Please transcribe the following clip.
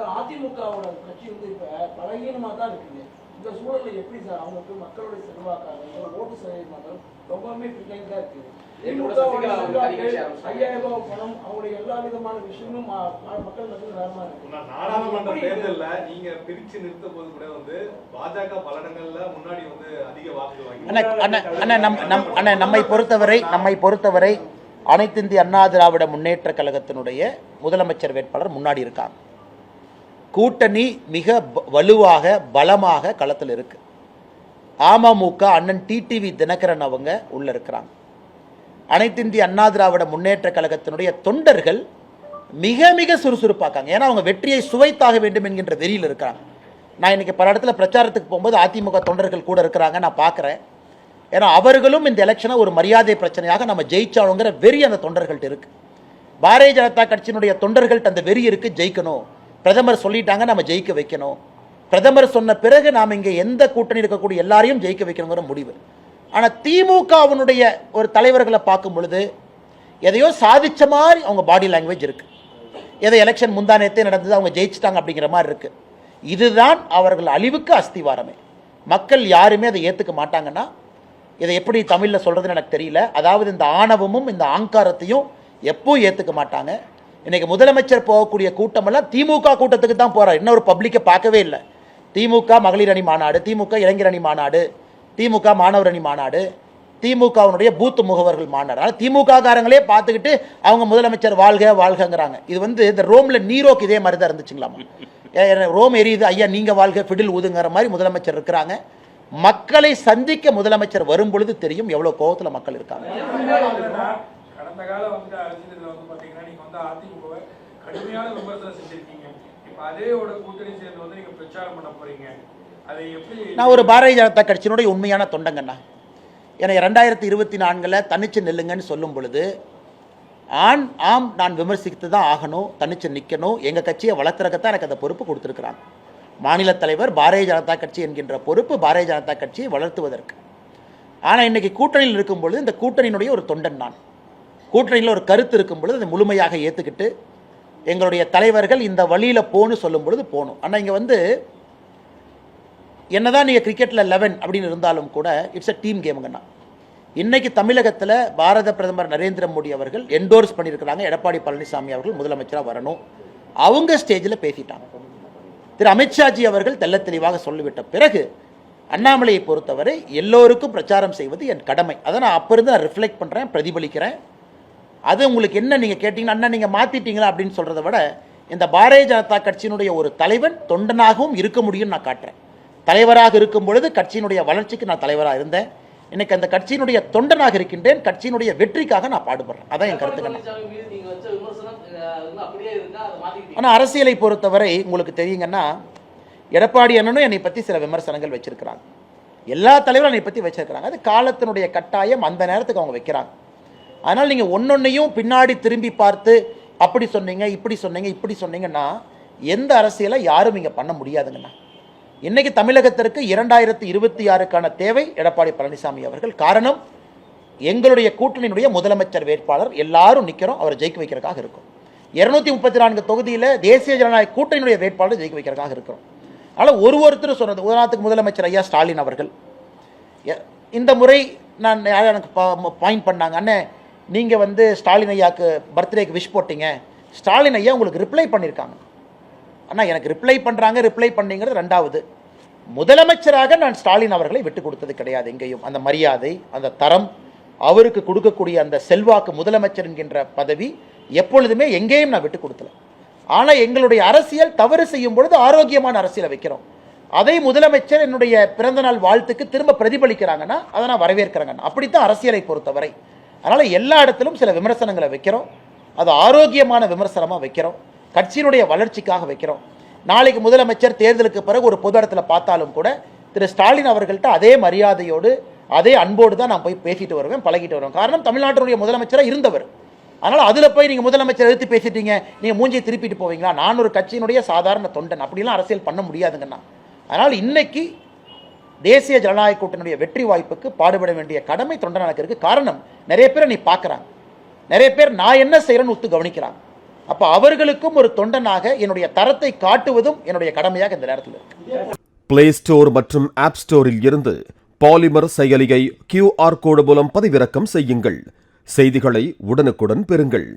Sir அதிமுகவோட கட்சி வந்து இப்ப பலகீனமா தான் இருக்குது. இந்த சூழல்ல எப்படி சார் அவங்களுக்கு மக்களுடைய செல்வாக்காக ஓட்டு சதவீதம் ரொம்பவுமே பின்னாடி தான் இருக்குது. 5000 ரூபாய் பணம் அவங்களுடைய எல்லா விதமான விஷயமும் மக்கள் மத்தியில் நேரமா இருக்கு. நாடாளுமன்ற தேர்தல்ல நீங்க பிரிச்சு நிறுத்த போது கூட வந்து பாஜக பல இடங்கள்ல முன்னாடி வந்து அதிக வாக்கு வாங்கி நம்மை பொறுத்தவரை அனைத்து இந்திய அண்ணா திராவிட முன்னேற்ற கழகத்தினுடைய முதலமைச்சர் வேட்பாளர் முன்னாடி இருக்காங்க. கூட்டணி மிக வலுவாக பலமாக களத்தில் இருக்கு. அமமுக அண்ணன் டிடிவி தினகரன் அவங்க உள்ள இருக்கிறாங்க. அனைத்து இந்திய அண்ணா திராவிட முன்னேற்ற கழகத்தினுடைய தொண்டர்கள் மிக மிக சுறுசுறுப்பாக்காங்க. ஏன்னா அவங்க வெற்றியை சுவைத்தாக வேண்டும் என்கின்ற வெறியில் இருக்கிறாங்க. நான் இன்னைக்கு பல இடத்துல பிரச்சாரத்துக்கு போகும்போது அதிமுக தொண்டர்கள் கூட இருக்கிறாங்க, நான் பார்க்குறேன். ஏன்னா அவர்களும் இந்த எலெக்ஷனை ஒரு மரியாதை பிரச்சனையாக நம்ம ஜெயிச்சாலுங்கிற வெறி அந்த தொண்டர்கள்ட்ட இருக்கு. பாரதிய ஜனதா கட்சியினுடைய தொண்டர்கள்ட்ட அந்த வெறி இருக்கு. ஜெயிக்கணும், பிரதமர் சொல்லிட்டாங்க, நம்ம ஜெயிக்க வைக்கணும். பிரதமர் சொன்ன பிறகு நாம் இங்கே எந்த கூட்டணி இருக்கக்கூடிய எல்லாரையும் ஜெயிக்க வைக்கணுங்கிற முடிவு. ஆனால் திமுகவினுடைய ஒரு தலைவர்களை பார்க்கும் பொழுது எதையோ சாதிச்ச மாதிரி அவங்க பாடி லாங்குவேஜ் இருக்கு. எதை எலெக்ஷன் முந்தானத்தே நடந்தது, அவங்க ஜெயிச்சிட்டாங்க அப்படிங்கிற மாதிரி இருக்கு. இதுதான் அவர்கள் அழிவுக்கு அஸ்திவாரமே. மக்கள் யாருமே அதை ஏற்றுக்க மாட்டாங்கன்னா, இதை எப்படி தமிழில் சொல்றதுன்னு எனக்கு தெரியல. அதாவது இந்த ஆணவமும் இந்த ஆங்காரத்தையும் எப்போ ஏற்றுக்க மாட்டாங்க. இன்னைக்கு முதலமைச்சர் போகக்கூடிய கூட்டமெல்லாம் திமுக கூட்டத்துக்கு தான் போறார். இன்னொரு பப்ளிக்கை பார்க்கவே இல்லை. திமுக மகளிர் அணி மாநாடு, திமுக இளைஞர் அணி மாநாடு, திமுக மாணவர் அணி மாநாடு, திமுகவினுடைய பூத் முகவர்கள் மாநாடு. ஆனால் திமுக காரங்களே பார்த்துக்கிட்டு அவங்க முதலமைச்சர் வாழ்க வாழ்கங்கிறாங்க. இது வந்து இந்த ரோம்ல நீரோக்கு இதே மாதிரி தான் இருந்துச்சுங்களாமா. ரோம் எரியுது, ஐயா நீங்க வாழ்க ஃபிடில் ஊதுங்கிற மாதிரி முதலமைச்சர் இருக்கிறாங்க. மக்களை சந்திக்க முதலமைச்சர் வரும் பொழுது தெரியும் எவ்வளவு கோபத்தில் மக்கள் இருக்காங்க. கடந்த கால வந்து அரசியல் வந்து பாத்தீங்கன்னா நீங்க வந்து அதிமுக கடுமையான விமர்சனம் செஞ்சிருக்கீங்க. இப்ப அதேயோட கூட்டணி சேர்ந்து வந்து நீங்க பிரச்சாரம் பண்ண போறீங்க. அதை எப்படி? நான் ஒரு பாரதிய ஜனதா கட்சியினுடைய உண்மையான தொண்டங்கண்ணா. ஏன்னா 2024 தனிச்சு நெல்லுங்கன்னு சொல்லும் பொழுது ஆம் நான் விமர்சித்து தான் ஆகணும், தனிச்சு நிற்கணும். எங்கள் கட்சியை வளர்த்துறக்கத்தான் எனக்கு அந்த பொறுப்பு கொடுத்துருக்குறாங்க. மாநில தலைவர் பாரதிய ஜனதா கட்சி என்கின்ற பொறுப்பு பாரதிய ஜனதா கட்சியை வளர்த்துவதற்கு. ஆனால் இன்னைக்கு கூட்டணியில் இருக்கும் பொழுது இந்த கூட்டணியினுடைய ஒரு தொண்டன் நான். கூட்டணியில் ஒரு கருத்து இருக்கும் பொழுது அதை முழுமையாக ஏற்றுக்கிட்டு எங்களுடைய தலைவர்கள் இந்த வழியில் போகணும் சொல்லும் பொழுது போகணும். ஆனால் இங்கே வந்து என்னதான் நீங்கள் கிரிக்கெட்டில் 11 அப்படின்னு இருந்தாலும் கூட இட்ஸ் அ டீம் கேமுங்கண்ணா. இன்னைக்கு தமிழகத்தில் பாரத பிரதமர் நரேந்திர மோடி அவர்கள் என்டோர்ஸ் பண்ணியிருக்கிறாங்க, எடப்பாடி பழனிசாமி அவர்கள் முதலமைச்சராக வரணும். அவங்க ஸ்டேஜில் பேசிட்டாங்க. திரு அமித்ஷாஜி அவர்கள் தெல்ல தெளிவாக சொல்லிவிட்ட பிறகு அண்ணாமலையை பொறுத்தவரை எல்லோருக்கும் பிரச்சாரம் செய்வது என் கடமை. அதை நான் அப்போ இருந்து நான் ரிஃப்ளெக்ட் பண்ணுறேன், பிரதிபலிக்கிறேன். அது உங்களுக்கு என்ன நீங்கள் கேட்டிங்கன்னா அண்ணா நீங்கள் மாற்றிட்டீங்களா அப்படின்னு சொல்கிறத விட இந்த பாரதிய ஜனதா கட்சியினுடைய ஒரு தலைவன் தொண்டனாகவும் இருக்க முடியும்னு நான் காட்டுறேன். தலைவராக இருக்கும் பொழுது கட்சியினுடைய வளர்ச்சிக்கு நான் தலைவராக இருந்தேன். இன்னைக்கு அந்த கட்சியினுடைய தொண்டனாக இருக்கின்றேன். கட்சியினுடைய வெற்றிக்காக நான் பாடுபடுறேன். அதான் என் கருத்துக்கள். ஆனால் அரசியலை பொறுத்தவரை உங்களுக்கு தெரியுங்கன்னா எடப்பாடி அண்ணனும் என்னை பற்றி சில விமர்சனங்கள் வச்சிருக்கிறாங்க. எல்லா தலைவரும் என்னை பற்றி வச்சிருக்கிறாங்க. அது காலத்தினுடைய கட்டாயம், அந்த நேரத்துக்கு அவங்க வைக்கிறாங்க. அதனால் நீங்கள் ஒன்னொன்னையும் பின்னாடி திரும்பி பார்த்து அப்படி சொன்னீங்க இப்படி சொன்னீங்க இப்படி சொன்னீங்கன்னா எந்த அரசியலை யாரும் இங்கே பண்ண முடியாதுங்கண்ணா. இன்னைக்கு தமிழகத்திற்கு 2026க்கான தேவை எடப்பாடி பழனிசாமி அவர்கள். காரணம், எங்களுடைய கூட்டணியினுடைய முதலமைச்சர் வேட்பாளர் எல்லாரும் நிற்கிறோம், அவரை ஜெயிக்க வைக்கிறதுக்காக இருக்கும். 234 தொகுதியில் தேசிய ஜனநாயக கூட்டணியினுடைய வேட்பாளர் ஜெயிக்க வைக்கிறதுக்காக இருக்கிறோம். அதனால் ஒருத்தரும் சொன்னது, உதாரணத்துக்கு முதலமைச்சர் ஐயா ஸ்டாலின் அவர்கள் இந்த முறை நான் எனக்கு பாயிண்ட் பண்ணாங்க, அண்ணே நீங்கள் வந்து ஸ்டாலின் ஐயாவுக்கு பர்த்டேக்கு விஷ் போட்டீங்க, ஸ்டாலின் ஐயா உங்களுக்கு ரிப்ளை பண்ணியிருக்காங்க. ஆனால் எனக்கு ரிப்ளை பண்ணிங்கிறது ரெண்டாவது. முதலமைச்சராக நான் ஸ்டாலின் அவர்களை விட்டு கொடுத்தது கிடையாது எங்கேயும். அந்த மரியாதை, அந்த தரம், அவருக்கு கொடுக்கக்கூடிய அந்த செல்வாக்கு, முதலமைச்சர் என்கின்ற பதவி எப்பொழுதுமே எங்கேயும் நான் விட்டு கொடுத்தல. ஆனால் எங்களுடைய அரசியல் தவறு செய்யும் பொழுது ஆரோக்கியமான அரசியலை வைக்கிறோம். அதை முதலமைச்சர் என்னுடைய பிறந்தநாள் வாழ்த்துக்கு திரும்ப பிரதிபலிக்கிறாங்கன்னா அதை நான் வரவேற்கிறேங்க. அப்படித்தான் அரசியலை பொறுத்தவரை. அதனால் எல்லா இடத்திலும் சில விமர்சனங்களை வைக்கிறோம். அது ஆரோக்கியமான விமர்சனமாக வைக்கிறோம், கட்சியினுடைய வளர்ச்சிக்காக வைக்கிறோம். நாளைக்கு முதலமைச்சர் தேர்தலுக்கு பிறகு ஒரு பொது இடத்துல பார்த்தாலும் கூட திரு ஸ்டாலின் அவர்கள்ட்ட அதே மரியாதையோடு அதே அன்போடு தான் நான் போய் பேசிட்டு வருவேன், பழகிட்டு வருவேன். காரணம், தமிழ்நாட்டினுடைய முதலமைச்சராக இருந்தவர். அதனால் அதில் போய் நீங்கள் முதலமைச்சர் எடுத்து பேசிட்டீங்க, நீங்கள் மூஞ்சியை திருப்பிட்டு போவீங்களா? நான் ஒரு கட்சியினுடைய சாதாரண தொண்டன், அப்படிலாம் அரசியல் பண்ண முடியாதுங்கண்ணா. அதனால் இன்னைக்கு தேசிய ஜனநாயக கூட்டணியுடைய வெற்றி வாய்ப்புக்கு பாடுபட வேண்டிய கடமை தொண்டனுக்கு இருக்குது. காரணம், நிறைய பேரை நீ பார்க்குறாங்க, நிறைய பேர் நான் என்ன செய்கிறேன்னு ஒத்து கவனிக்கிறாங்க. அப்போ அவர்களுக்கும் ஒரு தொண்டனாக என்னுடைய தரத்தை காட்டுவதும் என்னுடைய கடமையாக இந்த நேரத்தில் இருக்கு. பிளே ஸ்டோர் மற்றும் ஆப் ஸ்டோரில் இருந்து பாலிமர் செயலியை QR கோடு மூலம் பதிவிறக்கம் செய்யுங்கள். செய்திகளை உடனுக்குடன் பெறுங்கள்.